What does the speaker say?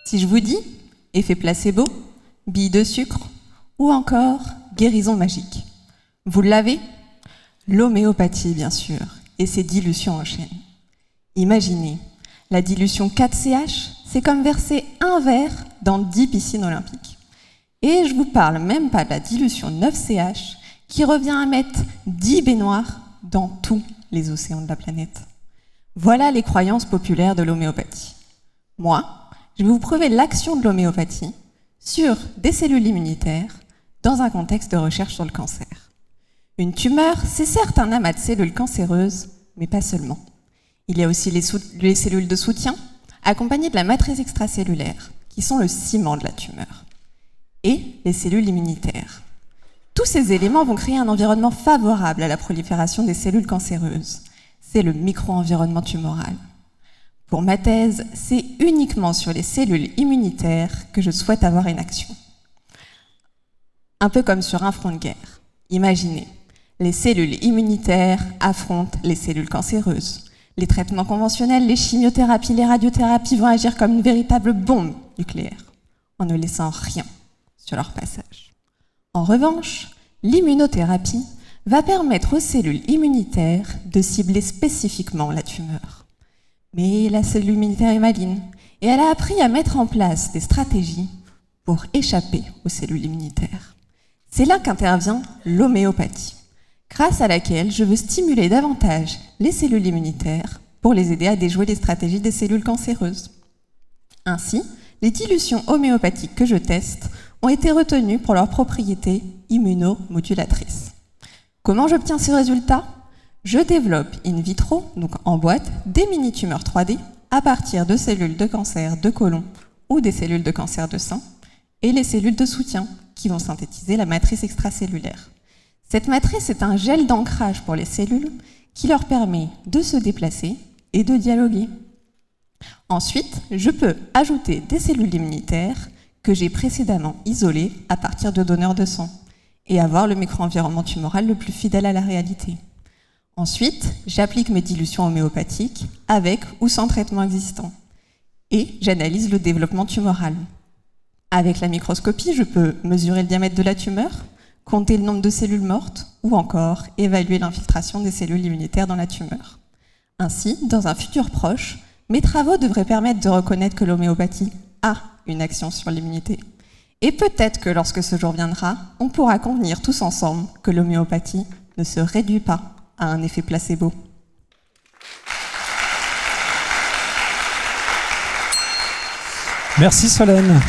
Si je vous dis effet placebo, bille de sucre ou encore guérison magique, vous l'avez ? L'homéopathie, bien sûr, et ses dilutions en chaîne. Imaginez, la dilution 4CH, c'est comme verser un verre dans 10 piscines olympiques. Et je vous parle même pas de la dilution 9CH, qui revient à mettre 10 baignoires dans tous les océans de la planète. Voilà les croyances populaires de l'homéopathie. Moi, je vais vous prouver l'action de l'homéopathie sur des cellules immunitaires dans un contexte de recherche sur le cancer. Une tumeur, c'est certes un amas de cellules cancéreuses, mais pas seulement. Il y a aussi les cellules de soutien, accompagnées de la matrice extracellulaire, qui sont le ciment de la tumeur, et les cellules immunitaires. Tous ces éléments vont créer un environnement favorable à la prolifération des cellules cancéreuses. C'est le micro-environnement tumoral. Pour ma thèse, c'est uniquement sur les cellules immunitaires que je souhaite avoir une action. Un peu comme sur un front de guerre. Imaginez, les cellules immunitaires affrontent les cellules cancéreuses. Les traitements conventionnels, les chimiothérapies, les radiothérapies vont agir comme une véritable bombe nucléaire, en ne laissant rien sur leur passage. En revanche, l'immunothérapie va permettre aux cellules immunitaires de cibler spécifiquement la tumeur. Mais la cellule immunitaire est maligne, et elle a appris à mettre en place des stratégies pour échapper aux cellules immunitaires. C'est là qu'intervient l'homéopathie, grâce à laquelle je veux stimuler davantage les cellules immunitaires pour les aider à déjouer les stratégies des cellules cancéreuses. Ainsi, les dilutions homéopathiques que je teste ont été retenues pour leurs propriétés immunomodulatrices. Comment j'obtiens ce résultat ? Je développe in vitro, donc en boîte, des mini-tumeurs 3D à partir de cellules de cancer de côlon ou des cellules de cancer de sein et les cellules de soutien qui vont synthétiser la matrice extracellulaire. Cette matrice est un gel d'ancrage pour les cellules qui leur permet de se déplacer et de dialoguer. Ensuite, je peux ajouter des cellules immunitaires que j'ai précédemment isolées à partir de donneurs de sang et avoir le micro-environnement tumoral le plus fidèle à la réalité. Ensuite, j'applique mes dilutions homéopathiques avec ou sans traitement existant et j'analyse le développement tumoral. Avec la microscopie, je peux mesurer le diamètre de la tumeur, compter le nombre de cellules mortes ou encore évaluer l'infiltration des cellules immunitaires dans la tumeur. Ainsi, dans un futur proche, mes travaux devraient permettre de reconnaître que l'homéopathie a une action sur l'immunité. Et peut-être que lorsque ce jour viendra, on pourra convenir tous ensemble que l'homéopathie ne se réduit pas à un effet placebo. Merci Solène.